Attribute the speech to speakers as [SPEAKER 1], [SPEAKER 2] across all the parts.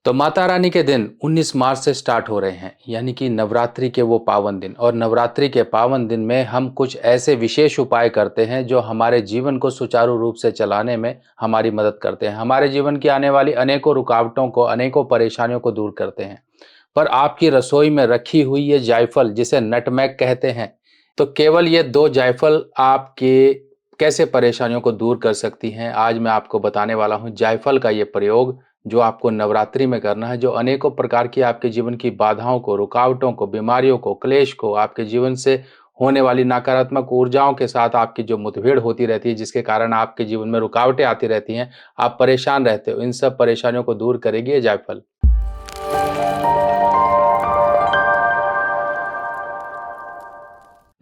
[SPEAKER 1] तो माता रानी के दिन 19 मार्च से स्टार्ट हो रहे हैं, यानी कि नवरात्रि के वो पावन दिन। और नवरात्रि के पावन दिन में हम कुछ ऐसे विशेष उपाय करते हैं जो हमारे जीवन को सुचारू रूप से चलाने में हमारी मदद करते हैं, हमारे जीवन की आने वाली अनेकों रुकावटों को, अनेकों परेशानियों को दूर करते हैं। पर आपकी रसोई में रखी हुई ये जायफल, जिसे नटमेग कहते हैं, तो केवल ये 2 जायफल आपके कैसे परेशानियों को दूर कर सकती हैं, आज मैं आपको बताने वाला हूँ। जायफल का ये प्रयोग जो आपको नवरात्रि में करना है, जो अनेकों प्रकार की आपके जीवन की बाधाओं को, रुकावटों को, बीमारियों को, क्लेश को, आपके जीवन से होने वाली नकारात्मक ऊर्जाओं के साथ आपकी जो मुठभेड़ होती रहती है, जिसके कारण आपके जीवन में रुकावटें आती रहती हैं, आप परेशान रहते हो, इन सब परेशानियों को दूर करेगी ये जायफल।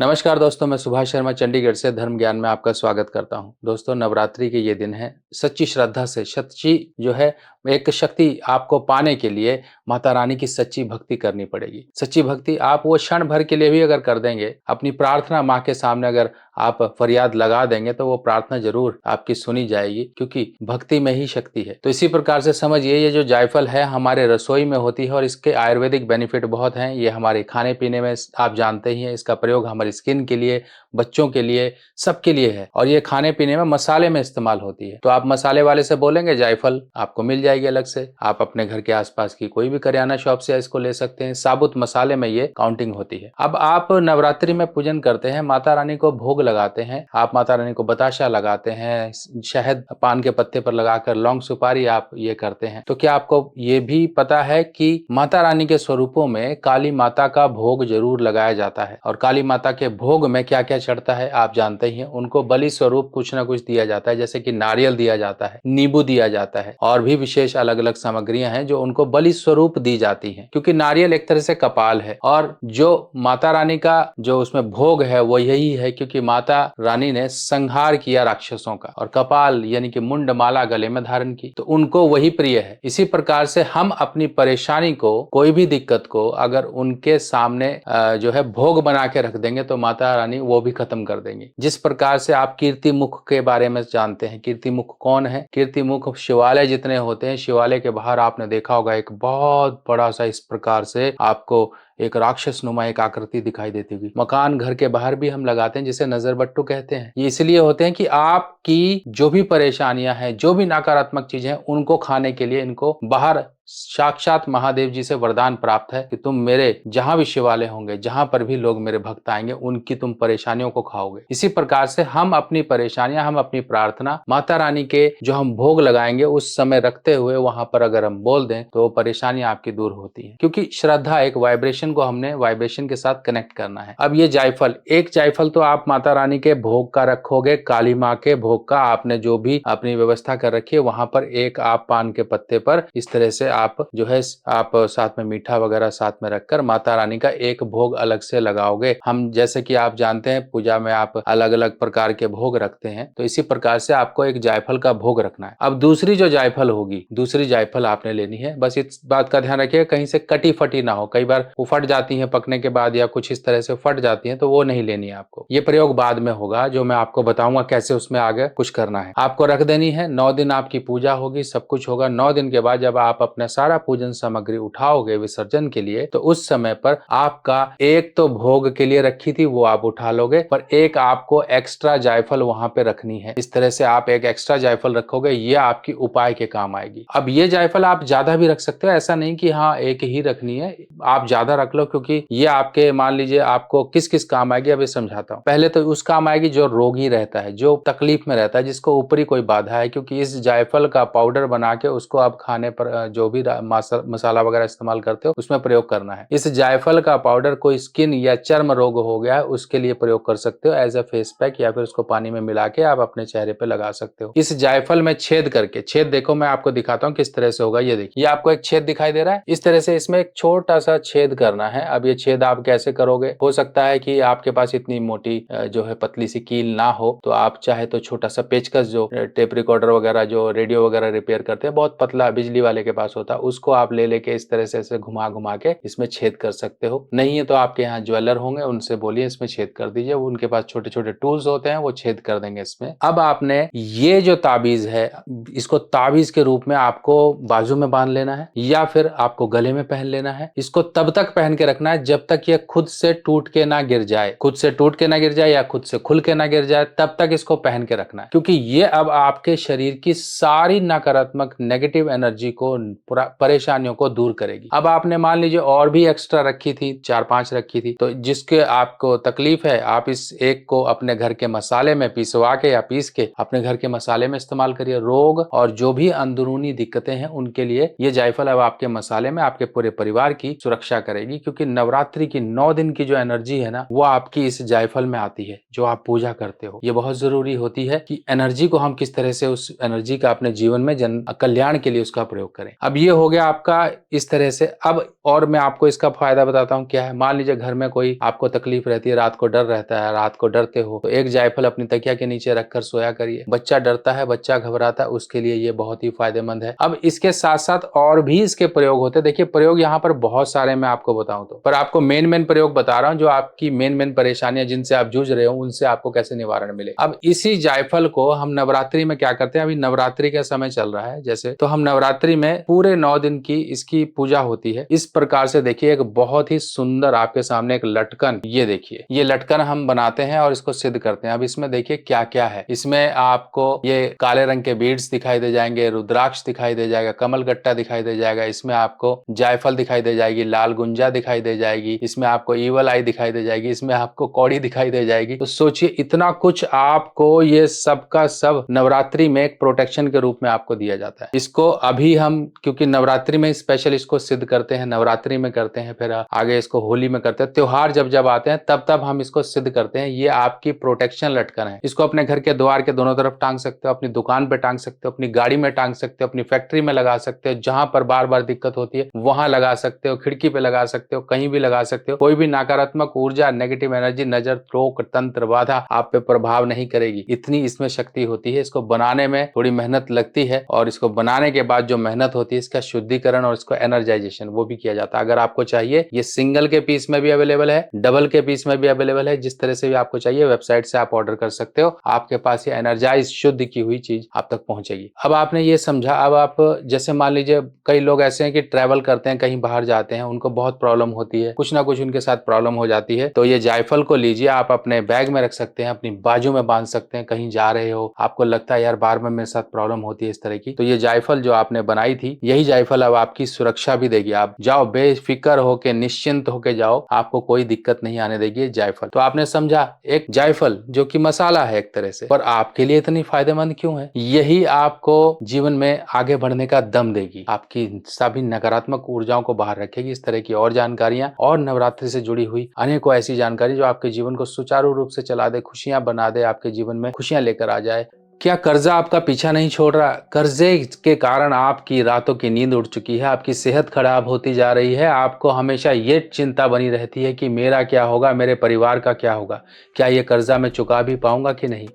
[SPEAKER 1] नमस्कार दोस्तों, मैं सुभाष शर्मा चंडीगढ़ से धर्म ज्ञान में आपका स्वागत करता हूं। दोस्तों, नवरात्रि के ये दिन है, सच्ची श्रद्धा से, सच्ची जो है एक शक्ति आपको पाने के लिए माता रानी की सच्ची भक्ति करनी पड़ेगी। सच्ची भक्ति आप वो क्षण भर के लिए भी अगर कर देंगे, अपनी प्रार्थना माँ के सामने अगर आप फरियाद लगा देंगे, तो वो प्रार्थना जरूर आपकी सुनी जाएगी, क्योंकि भक्ति में ही शक्ति है। तो इसी प्रकार से समझिए, ये जो जायफल है हमारे रसोई में होती है और इसके आयुर्वेदिक बेनिफिट बहुत हैं। ये हमारे खाने पीने में आप जानते ही हैं, इसका प्रयोग हमारी स्किन के लिए, बच्चों के लिए, सबके लिए है। और ये खाने पीने में मसाले में इस्तेमाल होती है। तो आप मसाले वाले से बोलेंगे जायफल आपको मिल जाएगी अलग से। आप अपने घर के आसपास की कोई भी करियाना शॉप से इसको ले सकते हैं। साबुत मसाले में ये काउंटिंग होती है। अब आप नवरात्रि में पूजन करते हैं, माता रानी को भोग लगाते हैं, आप माता रानी को बताशा लगाते हैं, शहद पान के पत्ते पर लगाकर लौंग सुपारी आप ये करते हैं। तो क्या आपको ये भी पता है कि माता रानी के स्वरूपों में काली माता का भोग जरूर लगाया जाता है। और काली माता के भोग में क्या क्या चढ़ता है आप जानते ही हैं। उनको बलि स्वरूप कुछ ना कुछ दिया जाता है, जैसे कि नारियल दिया जाता है, नींबू दिया जाता है, और भी विशेष अलग अलग सामग्रियां हैं जो उनको बलि स्वरूप दी जाती हैं। क्योंकि नारियल एक तरह से कपाल है, और जो माता रानी का जो उसमें भोग है वो यही है, क्योंकि माता रानी ने संहार किया राक्षसों का, और कपाल यानी कि मुंड माला गले में धारण की, तो उनको वही प्रिय है। इसी प्रकार से हम अपनी परेशानी को, कोई भी दिक्कत को अगर उनके सामने जो है भोग बना के रख देंगे, तो माता रानी वो भी खत्म कर देंगी। जिस प्रकार से आप कीर्ति मुख के बारे में जानते हैं, कीर्ति मुख कौन है? कीर्ति मुख शिवालय जितने होते हैं, शिवालय के बाहर आपने देखा होगा एक बहुत बड़ा सा इस प्रकार से आपको एक राक्षस नुमा एक आकृति दिखाई देती होगी। मकान घर के बाहर भी हम लगाते हैं, जिसे नजरबट्टू कहते हैं। ये इसलिए होते हैं कि आपकी जो भी परेशानियां हैं, जो भी नकारात्मक चीजें हैं, उनको खाने के लिए इनको बाहर साक्षात महादेव जी से वरदान प्राप्त है कि तुम मेरे जहां भी शिवालय होंगे, जहां पर भी लोग मेरे भक्त आएंगे, उनकी तुम परेशानियों को खाओगे। इसी प्रकार से हम अपनी परेशानियां, हम अपनी प्रार्थना माता रानी के जो हम भोग लगाएंगे उस समय रखते हुए वहां पर अगर हम बोल दें, तो परेशानियां आपकी दूर होती है। क्योंकि श्रद्धा, एक वाइब्रेशन को हमने वाइब्रेशन के साथ कनेक्ट करना है। अब ये जायफल, एक जायफल तो आप माता रानी के भोग का रखोगे, काली माँ के भोग का आपने जो भी अपनी व्यवस्था कर रखी है वहां पर एक आप पान के पत्ते पर इस तरह से आप जो है आप साथ में मीठा वगैरह साथ में रखकर माता रानी का एक भोग अलग से लगाओगे। हम जैसे कि आप जानते हैं पूजा में आप अलग अलग प्रकार के भोग रखते हैं, तो इसी प्रकार से आपको एक जायफल का भोग रखना है। अब दूसरी जो जायफल होगी, दूसरी जायफल आपने लेनी है। बस इस बात का ध्यान रखिए कहीं से कटी फटी ना हो। कई बार वो फट जाती है पकने के बाद, या कुछ इस तरह से फट जाती है, तो वो नहीं लेनी है आपको। ये प्रयोग बाद में होगा, जो मैं आपको बताऊंगा कैसे उसमें आगे कुछ करना है। आपको रख देनी है। 9 दिन आपकी पूजा होगी, सब कुछ होगा। 9 दिन के बाद जब आप अपना सारा पूजन सामग्री उठाओगे विसर्जन के लिए, तो उस समय पर आपका एक तो भोग के लिए रखी थी वो आप उठा लोगे, पर एक आपको एक्स्ट्रा जायफल वहां पे रखनी है। इस तरह से आप एक एक्स्ट्रा जायफल रखोगे, ये आपकी उपाय के काम आएगी। अब ये जायफल आप ज्यादा भी रख सकते हो, ऐसा नहीं कि हाँ एक ही रखनी है, आप ज्यादा रख लो, क्योंकि ये आपके मान लीजिए आपको किस किस काम आएगी अभी समझाता हूँ। पहले तो उस काम आएगी जो रोगी रहता है, जो तकलीफ में रहता है, जिसको ऊपरी कोई बाधा है। क्योंकि इस जायफल का पाउडर बना के उसको आप खाने पर जो भी मसाला वगैरह इस्तेमाल करते हो उसमें प्रयोग करना है। इस जायफल का पाउडर कोई स्किन या चर्म रोग हो गया है उसके लिए प्रयोग कर सकते हो एज अ फेस पैक, या फिर उसको पानी में मिला के आप अपने चेहरे पे लगा सकते हो। इस जायफल में छेद करके, छेद देखो मैं आपको दिखाता हूँ किस तरह से होगा। ये देखिए, ये आपको एक छेद दिखाई दे रहा है। इस तरह से इसमें एक छोटा सा छेद करना करना है। अब ये छेद आप कैसे करोगे? हो सकता है कि आपके पास इतनी मोटी जो है पतली सी कील ना हो, तो आप चाहे तो छोटा सा पेचकस, जो टेप रिकॉर्डर वगैरह, जो रेडियो वगैरह रिपेयर करते हैं, बहुत पतला बिजली वाले के पास होता है, उसको आप ले लेके इस तरह से ऐसे घुमा घुमा के इसमें छेद कर सकते हो। नहीं है तो आपके यहाँ ज्वेलर होंगे, उनसे बोलिए इसमें छेद कर दीजिए, उनके पास छोटे छोटे टूल्स होते हैं, वो छेद कर देंगे इसमें। अब आपने ये जो ताबीज है, इसको ताबीज के रूप में आपको बाजू में बांध लेना है या फिर आपको गले में पहन लेना है। इसको तब तक पहन के रखना है जब तक ये खुद से टूट के ना गिर जाए, खुद से टूट के ना गिर जाए या खुद से खुल के ना गिर जाए, तब तक इसको पहन के रखना है। क्योंकि ये अब आपके शरीर की सारी नकारात्मक नेगेटिव एनर्जी को, परेशानियों को दूर करेगी। अब आपने मान लीजिए और भी एक्स्ट्रा रखी थी, 4-5 रखी थी, तो जिसके आपको तकलीफ है, आप इस एक को अपने घर के मसाले में पिसवा के या पीस के अपने घर के मसाले में इस्तेमाल करिए। रोग और जो भी अंदरूनी दिक्कतें हैं उनके लिए ये जायफल अब आपके मसाले में आपके पूरे परिवार की सुरक्षा करेगी। क्योंकि नवरात्रि की 9 दिन की जो एनर्जी है ना, वो आपकी इस जायफल में आती है, जो आप पूजा करते हो। ये बहुत जरूरी होती है कि एनर्जी को हम किस तरह से, उस एनर्जी का अपने जीवन में जन कल्याण के लिए उसका प्रयोग करें। अब ये हो गया आपका इस तरह से। अब और मैं आपको इसका फायदा बताता हूँ क्या है। मान लीजिए घर में कोई आपको तकलीफ रहती है, रात को डर रहता है, रात को डरते हो, तो एक जायफल अपनी तकिया के नीचे रखकर सोया करिए। बच्चा डरता है, बच्चा घबराता है, उसके लिए ये बहुत ही फायदेमंद है। अब इसके साथ साथ और भी इसके प्रयोग होते हैं। देखिए प्रयोग यहाँ पर बहुत सारे मैं आपको बताऊं तो, पर आपको मेन प्रयोग बता रहा हूँ, जो आपकी मेन परेशानियां जिनसे आप जूझ रहे हो, उनसे आपको कैसे निवारण मिले। अब इसी जायफल को हम नवरात्रि में क्या करते हैं, अभी नवरात्रि का समय चल रहा है जैसे, तो हम नवरात्रि में पूरे 9 दिन की इसकी पूजा होती है। इस प्रकार से देखिए, एक बहुत ही सुंदर आपके सामने एक लटकन, ये देखिए, ये लटकन हम बनाते हैं और इसको सिद्ध करते हैं। अब इसमें देखिए क्या क्या है। इसमें आपको ये काले रंग के बीड्स दिखाई दे जाएंगे, रुद्राक्ष दिखाई दे जाएगा, कमल गट्टा दिखाई दे जाएगा, इसमें आपको जायफल दिखाई दे जाएगी, लाल गुंजा दिखाई दे जाएगी, इसमें आपको ईवल आई दिखाई दे जाएगी, इसमें आपको कौड़ी दिखाई दे जाएगी। तो सोचिए इतना कुछ आपको, ये सब का सब नवरात्रि में एक प्रोटेक्शन के रूप में आपको दिया जाता है। इसको अभी हम, क्योंकि नवरात्रि में स्पेशल इसको सिद्ध करते हैं, नवरात्रि में करते हैं, फिर आगे इसको होली में करते हैं, त्योहार जब जब आते हैं तब तब हम इसको सिद्ध करते हैं। ये आपकी प्रोटेक्शन लटकन है। इसको अपने घर के द्वार के दोनों तरफ टांग सकते हो, अपनी दुकान पे टांग सकते हो, अपनी गाड़ी में टांग सकते हो, अपनी फैक्ट्री में लगा सकते हो, जहां पर बार बार दिक्कत होती है वहां लगा सकते हो, खिड़की पे लगा सकते हो, कहीं भी लगा सकते हो। कोई भी नकारात्मक ऊर्जा, नेगेटिव एनर्जी, नजर, रोक, तंत्र, बाधा आप पे प्रभाव नहीं करेगी। इतनी इसमें शक्ति होती है। इसको बनाने में थोड़ी मेहनत लगती है और इसको बनाने के बाद जो मेहनत होती है, इसका शुद्धिकरण और इसको एनर्जाइजेशन वो भी किया जाता है। अगर आपको चाहिए, ये सिंगल के पीस में भी अवेलेबल है, डबल के पीस में भी अवेलेबल है, जिस तरह से भी आपको चाहिए वेबसाइट से आप ऑर्डर कर सकते हो। आपके पास ये एनर्जाइज शुद्ध की हुई चीज आप तक पहुंचेगी। अब आपने ये समझा। अब आप जैसे मान लीजिए कई लोग ऐसे हैं कि ट्रैवल करते हैं, कहीं बाहर जाते हैं, उनको बहुत प्रॉब्लम होती है, कुछ ना कुछ उनके साथ प्रॉब्लम हो जाती है, तो ये जायफल को लीजिए, आप अपने बैग में रख सकते हैं, अपनी बाजू में बांध सकते हैं। कहीं जा रहे हो, आपको लगता है यार बार बार मेरे साथ प्रॉब्लम होती है इस तरह की, तो ये जायफल जो आपने बनाई थी, यही जायफल अब आपकी सुरक्षा भी देगी। आप जाओ बेफिक्र होके, निश्चिंत होके जाओ, आपको कोई दिक्कत नहीं आने देगी जायफल। तो आपने समझा, एक जायफल जो कि मसाला है एक तरह से, पर आपके लिए इतनी फायदेमंद क्यों है? यही आपको जीवन में आगे बढ़ने का दम देगी, आपकी सभी नकारात्मक ऊर्जाओं को बाहर रखेगी। इस तरह की और जानकारियां और नवरात्रि से जुड़ी हुई अनेकों ऐसी जानकारी जो आपके जीवन को सुचारू रूप से चला दे, खुशियां बना दे, आपके जीवन में खुशियां लेकर आ जाए। क्या कर्जा आपका पीछा नहीं छोड़ रहा? कर्जे के कारण आपकी रातों की नींद उड़ चुकी है, आपकी सेहत खराब होती जा रही है, आपको हमेशा ये चिंता बनी रहती है कि मेरा क्या होगा, मेरे परिवार का क्या होगा, क्या ये कर्जा मैं चुका भी पाऊंगा कि नहीं।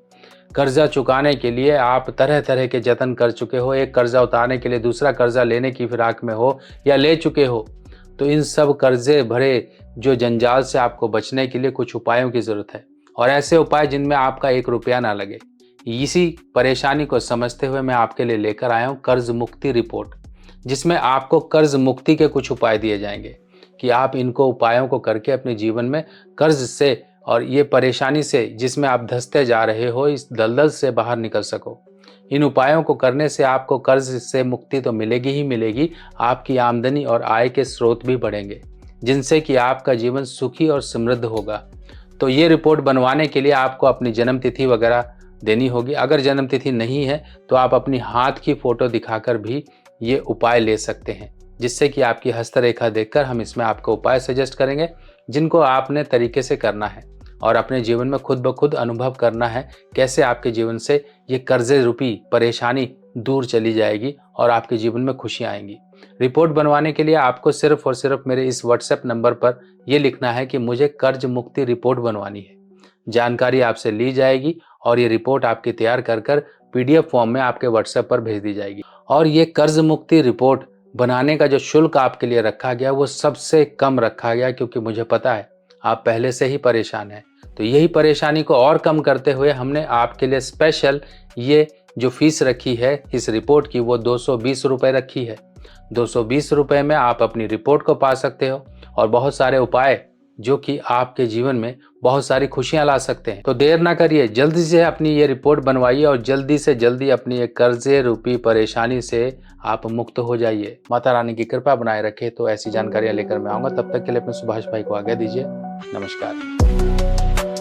[SPEAKER 1] कर्जा चुकाने के लिए आप तरह तरह के जतन कर चुके हो, एक कर्जा उतारने के लिए दूसरा कर्जा लेने की फिराक में हो या ले चुके हो, तो इन सब कर्जे भरे जो जंजाल से आपको बचने के लिए कुछ उपायों की जरूरत है, और ऐसे उपाय जिनमें आपका 1 रुपया ना लगे। इसी परेशानी को समझते हुए मैं आपके लिए लेकर आया हूँ कर्ज मुक्ति रिपोर्ट, जिसमें आपको कर्ज मुक्ति के कुछ उपाय दिए जाएंगे कि आप इनको उपायों को करके अपने जीवन में कर्ज से और ये परेशानी से जिसमें आप धंसते जा रहे हो, इस दलदल से बाहर निकल सको। इन उपायों को करने से आपको कर्ज से मुक्ति तो मिलेगी ही मिलेगी, आपकी आमदनी और आय के स्रोत भी बढ़ेंगे, जिनसे कि आपका जीवन सुखी और समृद्ध होगा। तो ये रिपोर्ट बनवाने के लिए आपको अपनी जन्म तिथि वगैरह देनी होगी। अगर जन्म तिथि नहीं है तो आप अपनी हाथ की फोटो दिखाकर भी ये उपाय ले सकते हैं, जिससे कि आपकी हस्तरेखा देखकर हम इसमें आपको उपाय सजेस्ट करेंगे, जिनको आपने तरीके से करना है और अपने जीवन में खुद ब खुद अनुभव करना है कैसे आपके जीवन से ये कर्जे रूपी परेशानी दूर चली जाएगी और आपके जीवन में खुशियाँ आएंगी। रिपोर्ट बनवाने के लिए आपको सिर्फ और सिर्फ मेरे इस व्हाट्सएप नंबर पर यह लिखना है कि मुझे कर्ज मुक्ति रिपोर्ट बनवानी है। जानकारी आपसे ली जाएगी और ये रिपोर्ट आपकी तैयार कर पीडीएफ फॉर्म में आपके व्हाट्सएप पर भेज दी जाएगी। और ये कर्ज मुक्ति रिपोर्ट बनाने का जो शुल्क आपके लिए रखा गया वो सबसे कम रखा गया, क्योंकि मुझे पता है आप पहले से ही परेशान हैं। तो यही परेशानी को और कम करते हुए हमने आपके लिए स्पेशल ये जो फीस रखी है इस रिपोर्ट की वो 220 रुपये रखी है। 220 रुपये में आप अपनी रिपोर्ट को पा सकते हो और बहुत सारे उपाय जो कि आपके जीवन में बहुत सारी खुशियां ला सकते हैं। तो देर ना करिए, जल्दी से अपनी ये रिपोर्ट बनवाइए और जल्दी से जल्दी अपनी ये कर्जे रूपी परेशानी से आप मुक्त हो जाइए। माता रानी की कृपा बनाए रखे। तो ऐसी जानकारियां लेकर मैं आऊंगा। तब तक के लिए अपने सुभाष भाई को आज्ञा दीजिए। नमस्कार।